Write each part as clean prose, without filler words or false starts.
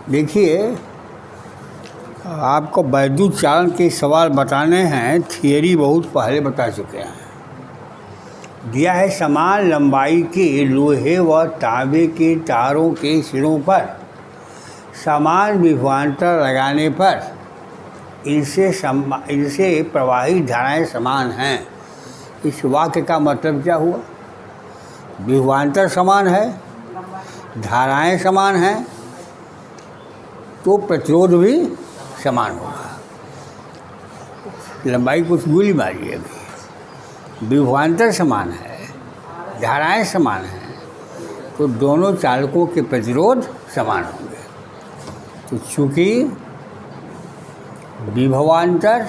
देखिए, आपको वैद्युत चालन के सवाल बताने हैं, थियरी बहुत पहले बता चुके हैं। दिया है समान लंबाई के लोहे व तांबे के तारों के सिरों पर समान विभवांतर लगाने पर इनसे प्रवाहित धाराएं समान हैं। इस वाक्य का मतलब क्या हुआ? विभवांतर समान है, धाराएं समान हैं, तो प्रतिरोध भी समान होगा। लंबाई कुछ गोली मारी है अभी। विभवांतर समान है, धाराएं समान हैं, तो दोनों चालकों के प्रतिरोध समान होंगे। तो चूंकि विभवांतर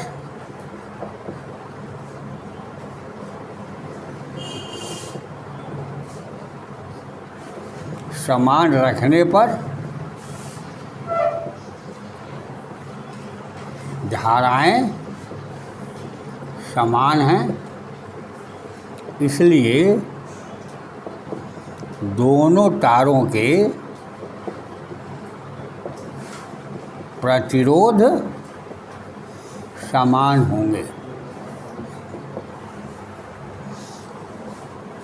समान रखने पर धाराएं समान हैं, इसलिए दोनों तारों के प्रतिरोध समान होंगे।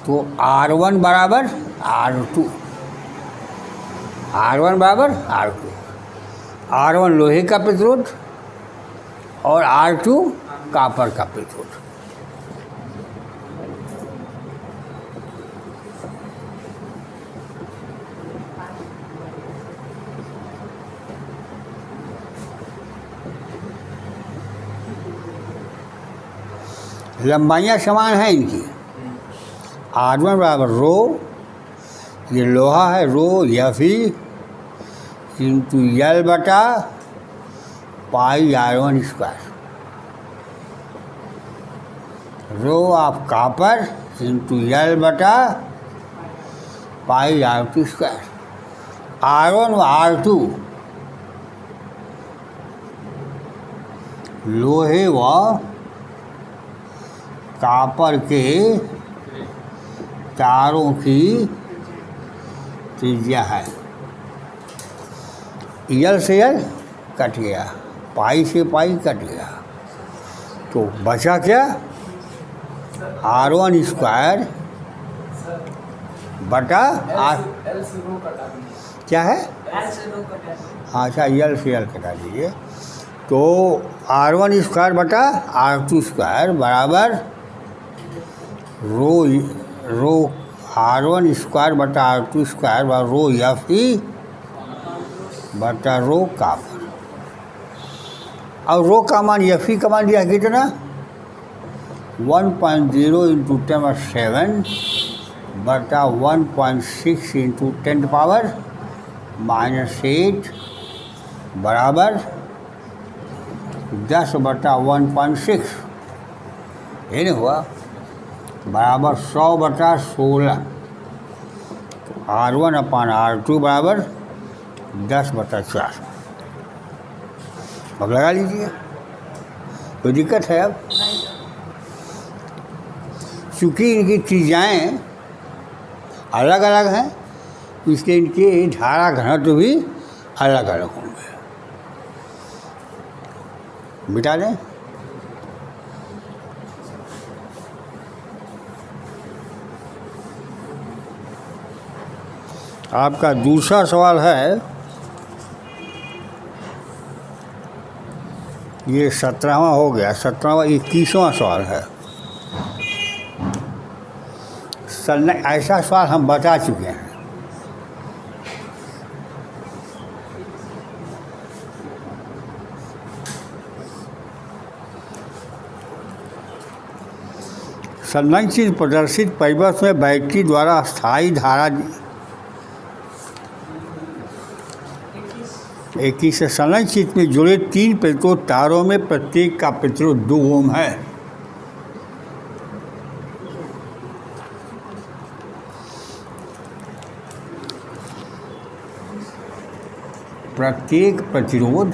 तो R1 बराबर R2, R1 बराबर R2। R1 लोहे का प्रतिरोध और R2 कॉपर का प्रतिरोध। लंबाइयाँ समान हैं इनकी। R1 बराबर रो, ये लोहा है, रो Fe इंटू L बटा pi R1 square. Rho of copper into L बटा पाई R2 स्क्वायर। R1 व R2 लोहे व कॉपर के तारों की त्रिज्या है। L से L कट गया, पाई से पाई कट गया, तो बचा क्या? R1 स्क्वायर बटा R क्या है? अच्छा, L से L कटा दीजिए। तो R1 स्क्वायर बटा R2 स्क्वायर बराबर रो R1 स्क्वायर बटा R2 स्क्वायर बराबर रो Fe बटा रो कॉपर। और रो का मान Fe का मान दिया कितना? 1.0 इंटू 10⁻7 बटा 1.6 इंटू 10⁻−8 बराबर 10 बटा 1.6, ये नहीं हुआ, बराबर 100 बटा 16। R1 अपान R2 बराबर 10 बटा 4। अब लगा लीजिए, कोई दिक्कत है? अब चूँकि इनकी त्रिज्याएँ अलग अलग हैं, इसलिए इनके धारा घनत्व भी अलग अलग होंगे। मिटा दें। आपका दूसरा सवाल है, ये 17वां हो गया, 17वां 21वां सवाल है। ऐसा सवाल हम बता चुके हैं। संरक्षित प्रदर्शित परिपथ में बैटरी द्वारा स्थायी धारा 21 संरक्षित में जुड़े 3 प्रतिरोध तारों में प्रत्येक का प्रतिरोध 2 ओम है। प्रत्येक प्रतिरोध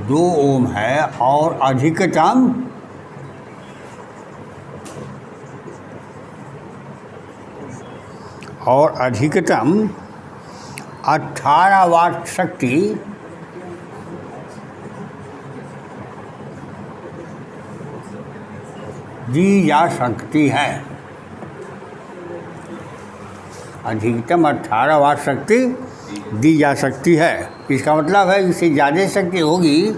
2 ओम है और अधिकतम और अधिकतम 18 वाट शक्ति दी जा सकती है। अधिकतम 18 वाट शक्ति दी जा सकती है। इसका मतलब है इससे ज़्यादा शक्ति होगी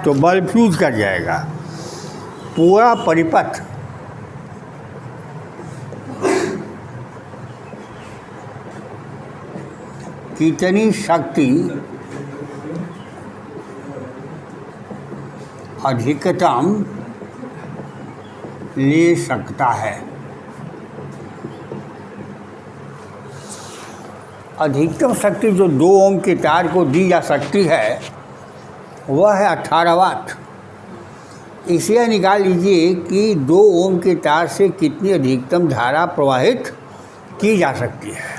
तो बल्ब फ्यूज कर जाएगा। पूरा परिपथ कितनी शक्ति अधिकतम ले सकता है? अधिकतम शक्ति जो 2 ओम के तार को दी जा सकती है वह है 18 वाट। इसे निकाल लीजिए कि 2 ओम के तार से कितनी अधिकतम धारा प्रवाहित की जा सकती है।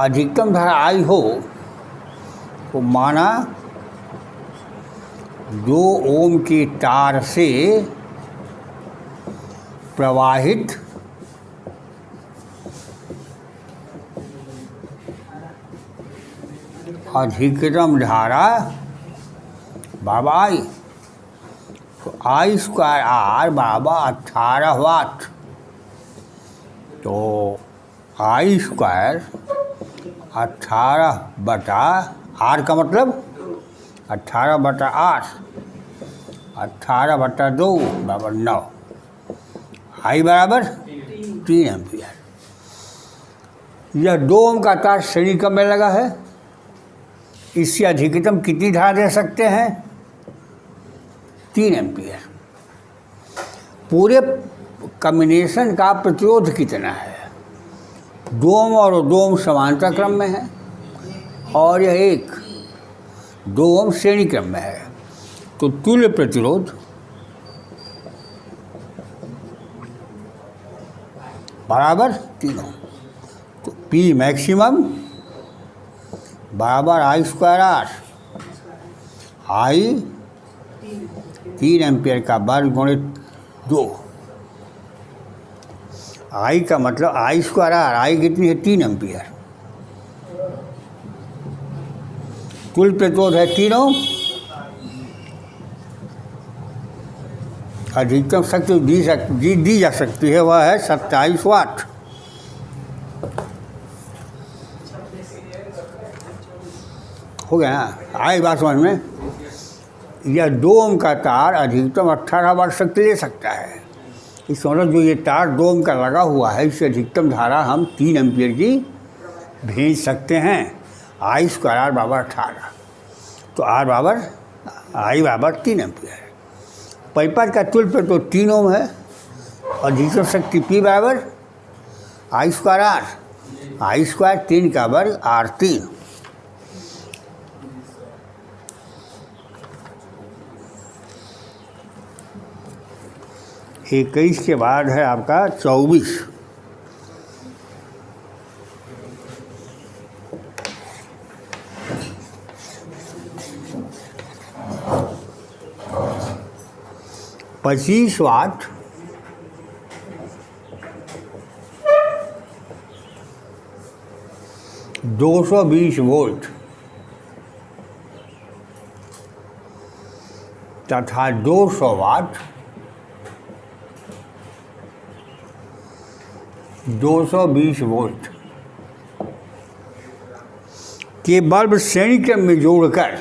अधिकतम धारा आई हो तो माना 2 ओम के तार से प्रवाहित अधिकतम धारा बाबा आई, तो आई स्क्वायर आर बाबा 18 वाट। तो आई स्क्वायर 18 बटा आर का मतलब 18 बटा 8, 18 बटा 2 बराबर 9। आई बराबर 3 एम्पियर। यह 2 ओम का तार श्रेणी क्रम में लगा है। इससे अधिकतम कितनी धारा दे सकते हैं? 3 एम्पियर। पूरे कॉम्बिनेशन का प्रतिरोध कितना है? 2 ओम और 2 ओम समांतर क्रम में है और यह एक 2 ओम श्रेणी क्रम में है। तो तुल्य प्रतिरोध बराबर 3 ओम। तो पी मैक्सिमम बराबर आई स्क्वायर आर। आई 3 एम्पियर का वर्ग गुणित 2। आई का मतलब आई स्क्वायर आर। आई कितनी है? 3 एम्पियर। कुल प्रतिरोध है 3 ओम। अधिकतम शक्ति दी जा सकती है वह है 27 वाट। हो गया ना? आई बात समझ में? यह 2 ओम का तार अधिकतम 18 वाट शक्ति ले सकता है। इस मतलब जो ये तार 2 ओम का लगा हुआ है इससे अधिकतम धारा हम 3 एम्पियर की भेज सकते हैं। आई स्क्वायर आर बराबर 18। तो आर बराबर आई बराबर 3 एम्पियर। परिपथ का तुल्य पे तो 3 ओम है। अधिकतम शक्ति पी बराबर आई स्क्वायर आर। आई स्क्वायर 3 का वर्ग आर 3। इक्कीस के बाद है आपका 24। पच्चीस वाट 220 वोल्ट तथा 200 वाट 220 वोल्ट के बल्ब श्रेणी क्रम में जोड़कर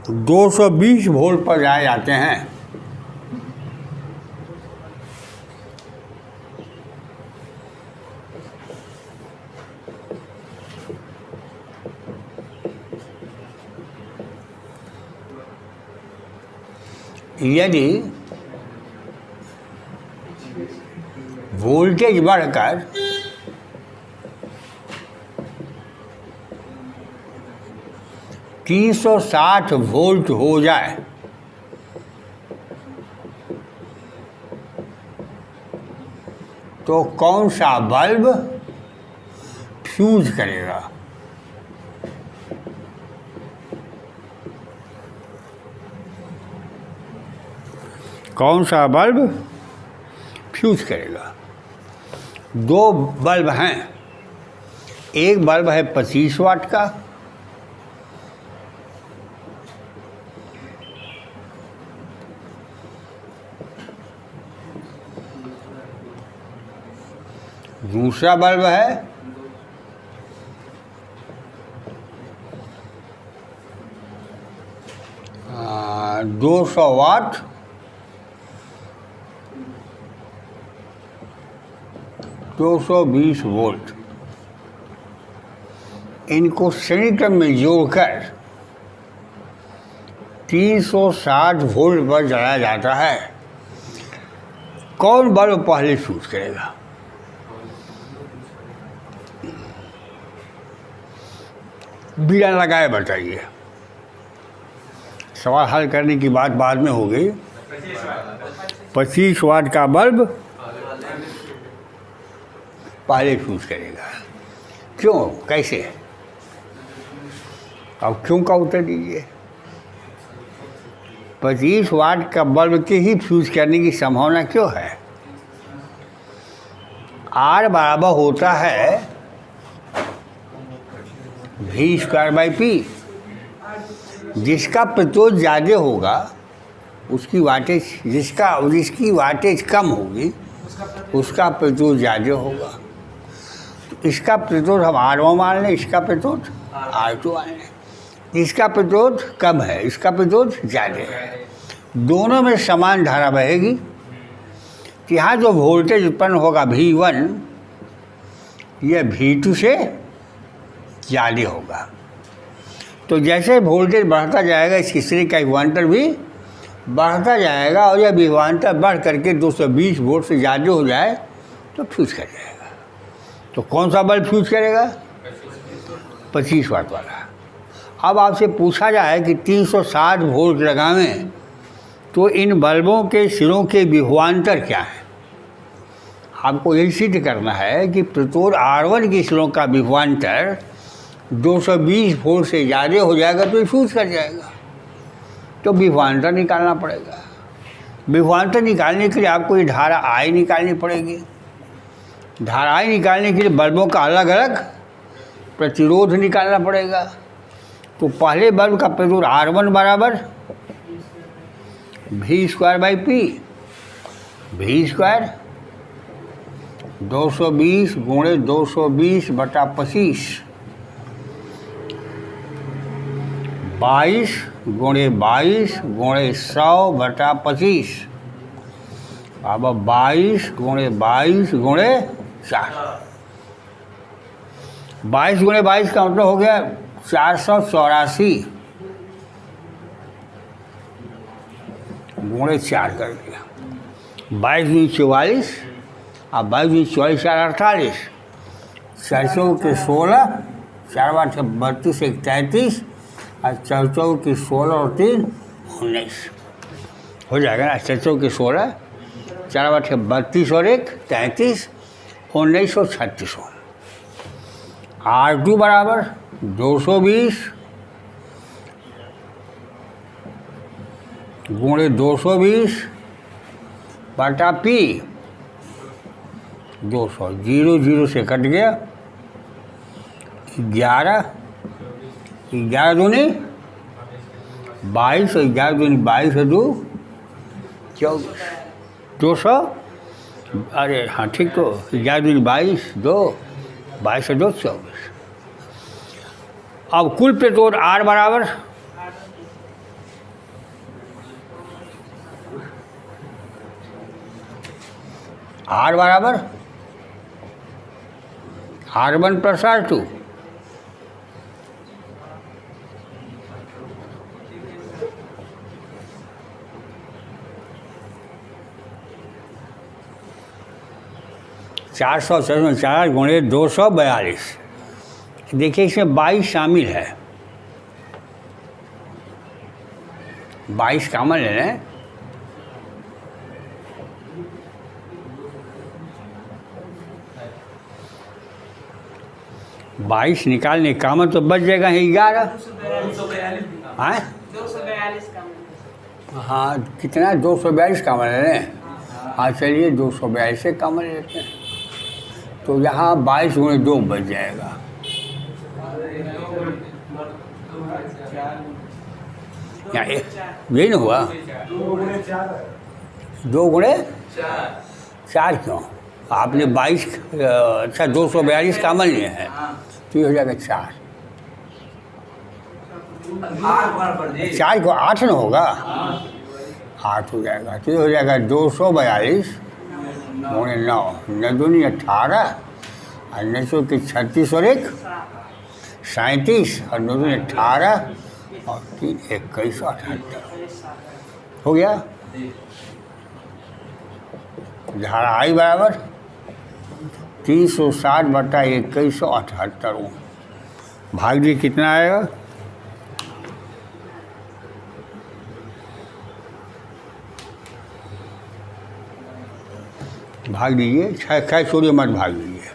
तो 220 वोल्ट पर जाए जाते हैं। यदि वोल्टेज बढ़कर 360 वोल्ट हो जाए तो कौन सा बल्ब फ्यूज करेगा। कौन सा बल्ब फ्यूज करेगा? दो बल्ब हैं, एक बल्ब है 25 वाट का, दूसरा बल्ब है 200 वाट, 220 वोल्ट। इनको श्रेणी क्रम में जोड़कर 360 वोल्ट पर जलाया जाता है। कौन बल्ब पहले फ्यूज करेगा? बिना लगाए बताइए। सवाल हल करने की बात बाद में हो गई। 25 वाट का बल्ब पहले फ्यूज करेगा। क्यों, कैसे? अब क्यों का उत्तर दीजिए। 25 वाट का बल्ब के ही फ्यूज करने की संभावना क्यों है? R बराबर होता है V²/P। जिसका प्रतिरोध ज़्यादा होगा उसकी वाटेज, जिसकी वाटेज कम होगी उसका प्रतिरोध ज़्यादा होगा। तो इसका प्रतिरोध हम R1 मान लें, इसका प्रतिरोध R2 मान लें। इसका प्रतिरोध कम है, इसका प्रतिरोध ज़्यादा है, दोनों में समान धारा बहेगी। तो यहाँ जो वोल्टेज उत्पन्न होगा V1, यह V2 से ज़्यादा होगा। तो जैसे वोल्टेज बढ़ता जाएगा इसकी श्रेणी का विभवांतर भी बढ़ता जाएगा, और यह विभवांतर बढ़ करके 220 वोल्ट से ज़्यादा हो जाए तो फ्यूज कर जाएगा। तो कौन सा बल्ब फ्यूज करेगा? 25 वाट वाला। अब आपसे पूछा जाए कि 360 वोल्ट लगावें तो इन बल्बों के सिरों के विभवांतर क्या है? आपको यही सिद्ध करना है कि प्रतिरोध R1 के सिरों का विभवांतर 220 वोल्ट से ज़्यादा हो जाएगा तो फ्यूज कर जाएगा। तो विभवांतर निकालना पड़ेगा। विभवांतर निकालने के लिए आपको ये धारा I निकालनी पड़ेगी। धारा I निकालने के लिए बल्बों का अलग अलग प्रतिरोध निकालना पड़ेगा। तो पहले बल्ब का प्रतिरोध R1 बराबर V²/P। V² 220 गुणे 220/25, 22 गुणे 22 गुणे 100/25। अब 22 गुणे 22 गुणे 4, 22 गुणे 22 का मतलब हो गया 484 गुणे 4 कर दिया। 22 दूनी 44, अब 22 दूनी 44 4 48, 400 के 16, 4 8 32 1 33, और 4 की 16 और 3 19 हो जाएगा ना। 4 के 16, 4 8 32 और 1 33, 19 और 36। R2 बराबर 220 गुणे 220/P। 200 0 0 से कट गया, 11 दूनी 22, 11 दूनी 22 है 2 24, 200। अरे हाँ ठीक, तो 11 दूनी 22 2, 22 है 2 24। अब कुल प्रतिरोध R बराबर R1 + R2। चार 4 गुणे 242। देखिए इसमें 22 शामिल है, 22 कामन ले लें। 22 निकालने का मतलब तो बच जाएगा 11। 242 हाँ 242 का मतलब। हाँ, कितना 242 कामन है ना। हाँ चलिए 242 से कामन लेते हैं, तो यहाँ 22 गुणे 2 बच जाएगा। यहाँ यही ना हुआ, 2 गुणे 4 क्यों? आपने 22 अच्छा 242 कामन लिए हैं, तो ये हो जाएगा 4। 4 को 8 ना होगा, 8 हो जाएगा, तो ये हो जाएगा 242 गुणे 9, 9 दूनी 18 और 9 की 36 और 1 37 और 9 दूनी 18 और 3 21 और 78 हो गया। धारा आई बराबर 360 बटा 2178। भाग दी कितना आएगा? भाग दीजिए, खैर छोड़िए मत भाग दीजिए।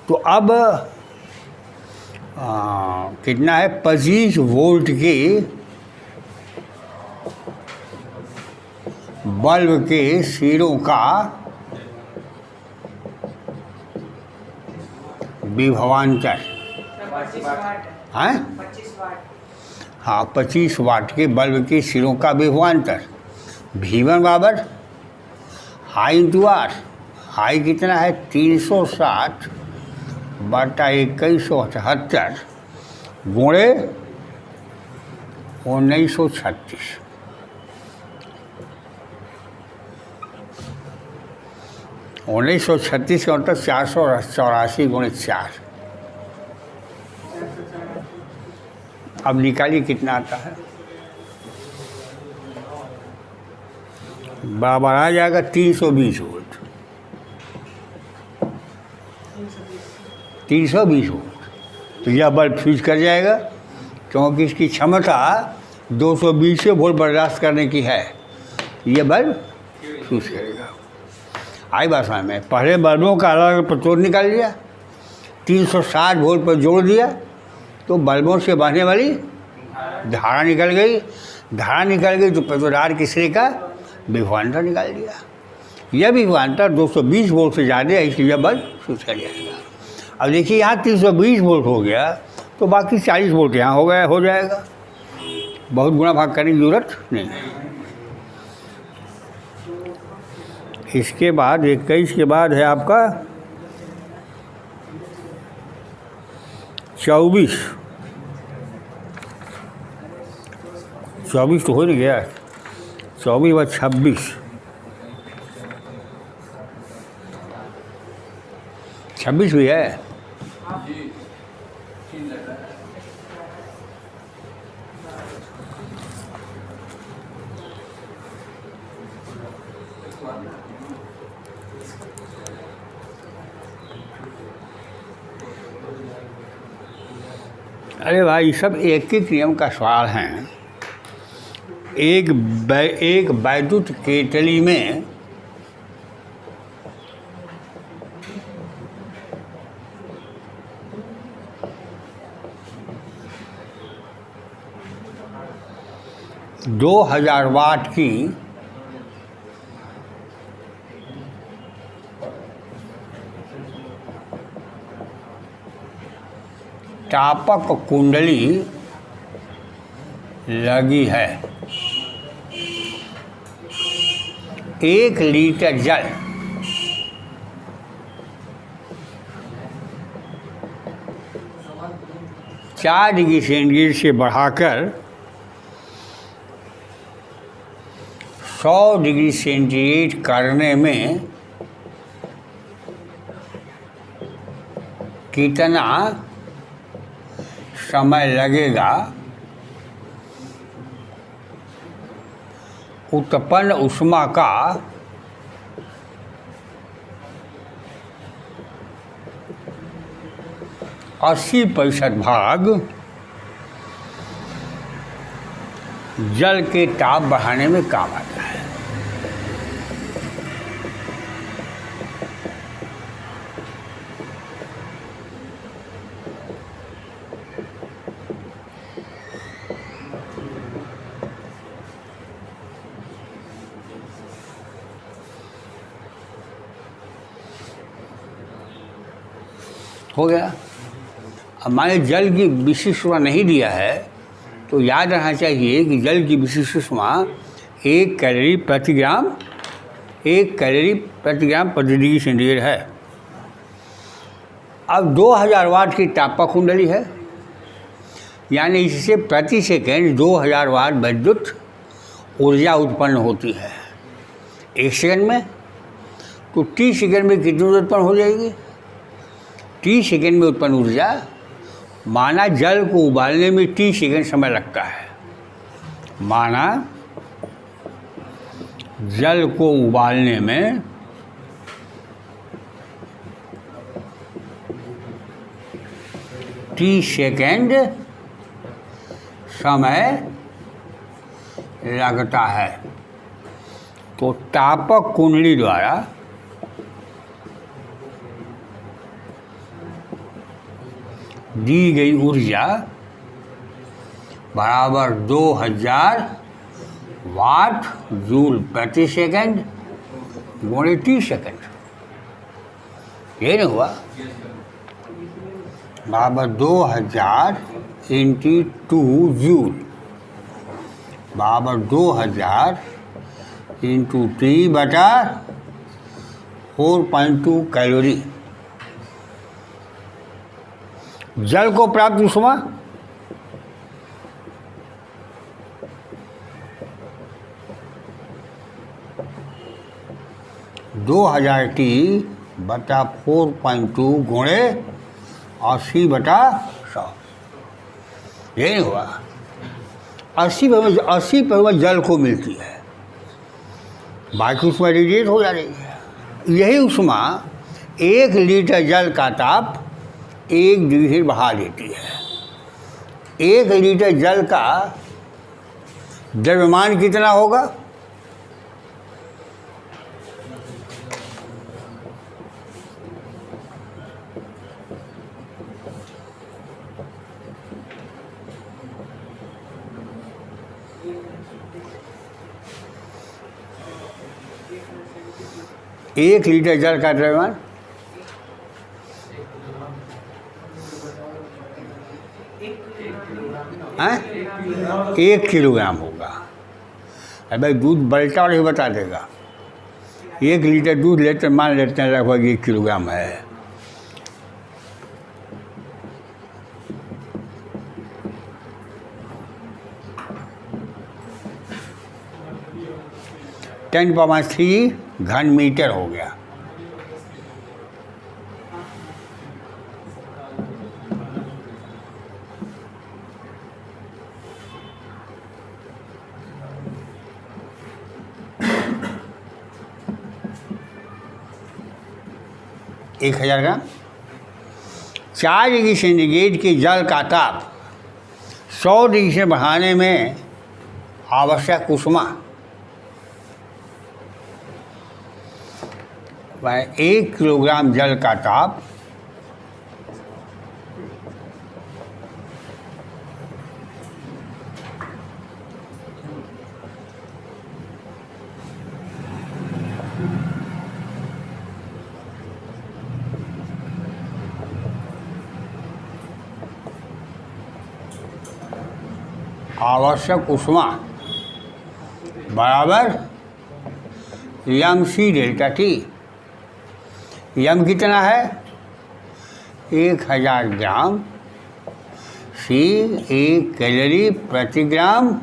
तो अब कितना है? 25 वोल्ट के बल्ब के सिरों का विभवांतर 25 वाट है। 25 वाट। हाँ 25 वाट के बल्ब के सिरों का विभवांतर V1 बराबर I इंटू आर। आई कितना है? 360 बटा 2178 गुणे 1936। 1936 का मतलब 484 गुणे 4। अब निकालिए कितना आता है। बराबर आ जाएगा 320 वोल्ट। 320 वोल्ट। तो यह बल्ब फ्यूज कर जाएगा, क्योंकि इसकी क्षमता 220 वोल्ट बर्दाश्त करने की है। यह बल्ब फ्यूज करेगा। आई बात समझ में? पहले बल्बों का अलग प्रतिरोध निकाल लिया, 360 वोल्ट पर जोड़ दिया, तो बल्बों से बहने वाली धारा निकल गई। धारा निकल गई तो प्रतिरोध के सिरे का विभवांतर निकाल दिया। यह विभवांतर 220 वोल्ट से ज़्यादा है, इसलिए बल्ब फ्यूज कर जाएगा। अब देखिए यहाँ 320 वोल्ट हो गया, तो बाकी 40 वोल्ट यहाँ हो जाएगा। बहुत गुणा भाग करने की जरूरत नहीं है। इसके बाद 21 के बाद है आपका 24। 24 तो हो नहीं गया, 24 बाद 26। 26 भी है। अरे भाई सब एक ही नियम का सवाल है। एक वैद्युत केतली में दो 2000 वाट की तापक कुंडली लगी है। 1 लीटर जल 4 डिग्री सेंटीग्रेड से बढ़ाकर 100 डिग्री सेंटीग्रेड करने में कितना समय लगेगा? उत्पन्न ऊष्मा का 80% भाग जल के ताप बढ़ाने में काम आता है। हो गया। अब मान लीजिए जल की विशिष्ट ऊष्मा नहीं दिया है तो याद रखना चाहिए कि जल की विशिष्ट ऊष्मा 1 कैलोरी प्रति ग्राम प्रति डिग्री सेंटीग्रेड है। अब 2000 वाट की तापक कुंडली है, यानी इससे प्रति सेकंड 2000 वाट विद्युत ऊर्जा उत्पन्न होती है 1 सेकंड में। तो 30 सेकंड में कितनी ऊर्जा उत्पन्न हो जाएगी? 30 सेकंड में उत्पन्न ऊर्जा, माना जल को उबालने में 30 सेकंड समय लगता है, माना जल को उबालने में 30 सेकंड समय लगता है। तो तापक कुंडली द्वारा दी गई ऊर्जा बराबर 2000 वाट जूल प्रति सेकंड गुणे 30 सेकंड। ये नहीं हुआ? बराबर 2000 इंटू 2 जूल बराबर 2000 इंटू 3/4.2 कैलोरी। जल को प्राप्त ऊष्मा T/4.2 गुणे 80/100। ये नहीं हुआ? 80% जल को मिलती है, बाकी ऊष्मा रेडिएट हो जा रही है। यही ऊष्मा 1 लीटर जल का ताप 1 डिग्री बढ़ा देती है। 1 लीटर जल का द्रव्यमान कितना होगा? एक लीटर जल का द्रव्यमान 1 किलोग्राम होगा। भाई दूध बल्टा और ही बता देगा। 1 लीटर दूध लेते मान लेते हैं लगभग 1 किलोग्राम है। टेन पावर 3 घन मीटर हो गया। एक 1000 ग्राम। 4 डिग्री सेंटीग्रेड के जल का ताप 100 डिग्री से बढ़ाने में आवश्यक ऊष्मा 1 किलोग्राम जल का ताप आवश्यक ऊष्मा बराबर mc डेल्टा टी। यम कितना है? 1000 ग्राम। सी 1 कैलोरी प्रति ग्राम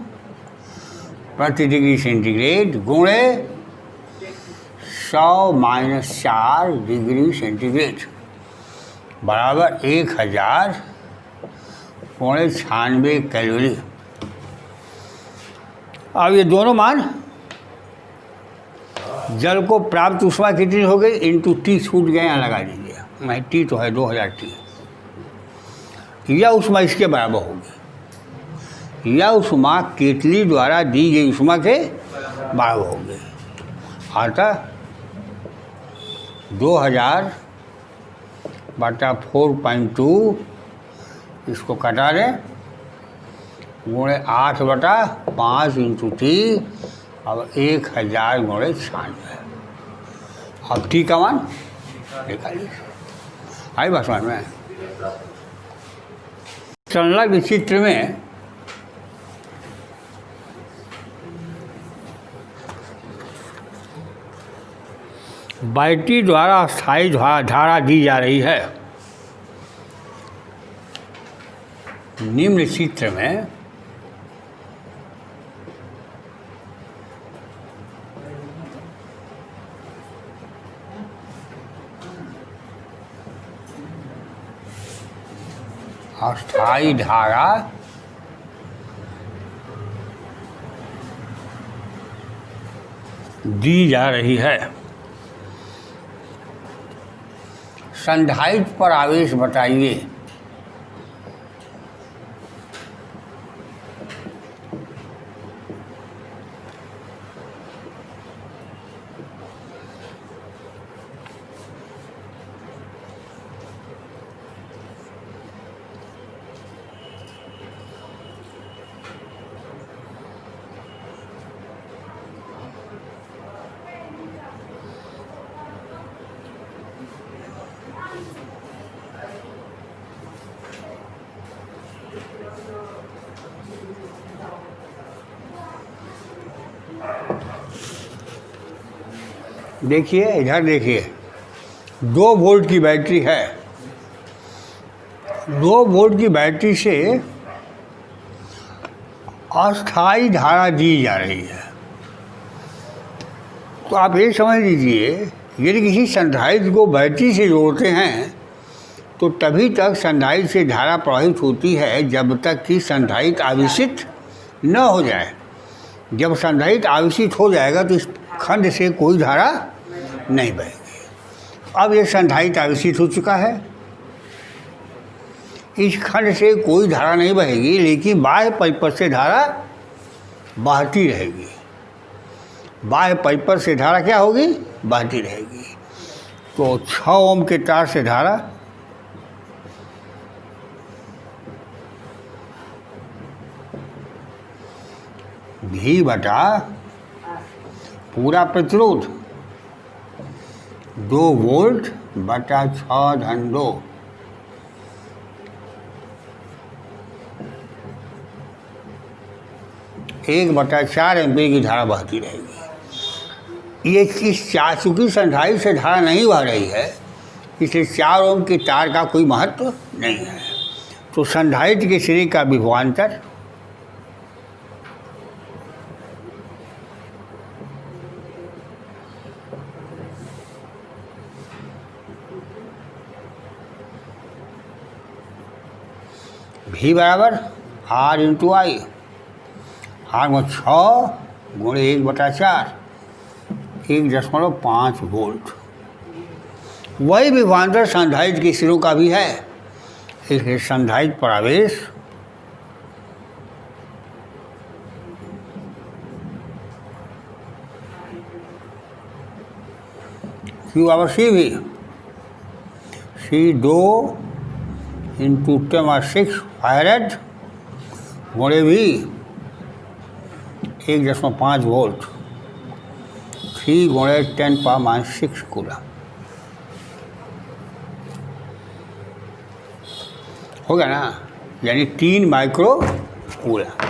प्रति डिग्री सेंटीग्रेड गुणे 100 - 4 डिग्री सेंटीग्रेड बराबर 1000 गुणे 96 कैलोरी। अब ये दोनों मान जल को प्राप्त ऊष्मा कितनी हो गई इंटू टी छूट गए, यहाँ लगा दीजिए। मैं टी तो है 2000 टी। यह ऊष्मा इसके बराबर होगी। यह ऊष्मा केतली द्वारा दी गई ऊष्मा के बराबर होगी। अतः 2000/4.2 इसको कटा दें गुणे 8/5 इंटू टी। अब 1000 गुणे 96। अब टी का मान निकालिए। आई बात समझ में? संलग्न चित्र में बैटरी द्वारा अस्थायी धारा दी जा रही है। निम्न चित्र में अस्थायी धारा दी जा रही है। संधारित्र पर आवेश बताइए। देखिए, इधर देखिए, 2 वोल्ट की बैटरी है। 2 वोल्ट की बैटरी से अस्थायी धारा दी जा रही है। तो आप ये समझ लीजिए, यदि किसी संधारित्र को बैटरी से जोड़ते हैं तो तभी तक संधारित्र से धारा प्रवाहित होती है जब तक कि संधारित्र आवेशित न हो जाए। जब संधारित्र आवेशित हो जाएगा तो इस खंड से कोई धारा नहीं बहेगी। अब ये संधारित्र आवेशित हो चुका है, इस खंड से कोई धारा नहीं बहेगी, लेकिन बाह्य परिपथ से धारा बहती रहेगी। बाह्य परिपथ से धारा क्या होगी? बहती रहेगी। तो 6 ओम के तार से धारा भी बटा पूरा प्रतिरोध 2 वोल्ट बटा 6/2 1/4 एम्पीयर की धारा बहती रहेगी। ये इस चूँकि संधारित्र से धारा नहीं बह रही है, इसलिए 4 ओम के तार का कोई महत्व नहीं है। तो संधारित्र के सिरे का विभवांतर V बराबर R इंटू आई। R में 6 गुणे 1/4 1.5 वोल्ट। वही विभवांतर संधारित्र के सिरों का भी है। इसलिए संधारित्र पर आवेश Q बराबर C भी C 2 इंटू 10⁻6 फैरेड गुणे भी 1.5 वोल्ट 3 गुणे 10⁻6 कूलम। हो गया ना, यानी 3 माइक्रो कूलम।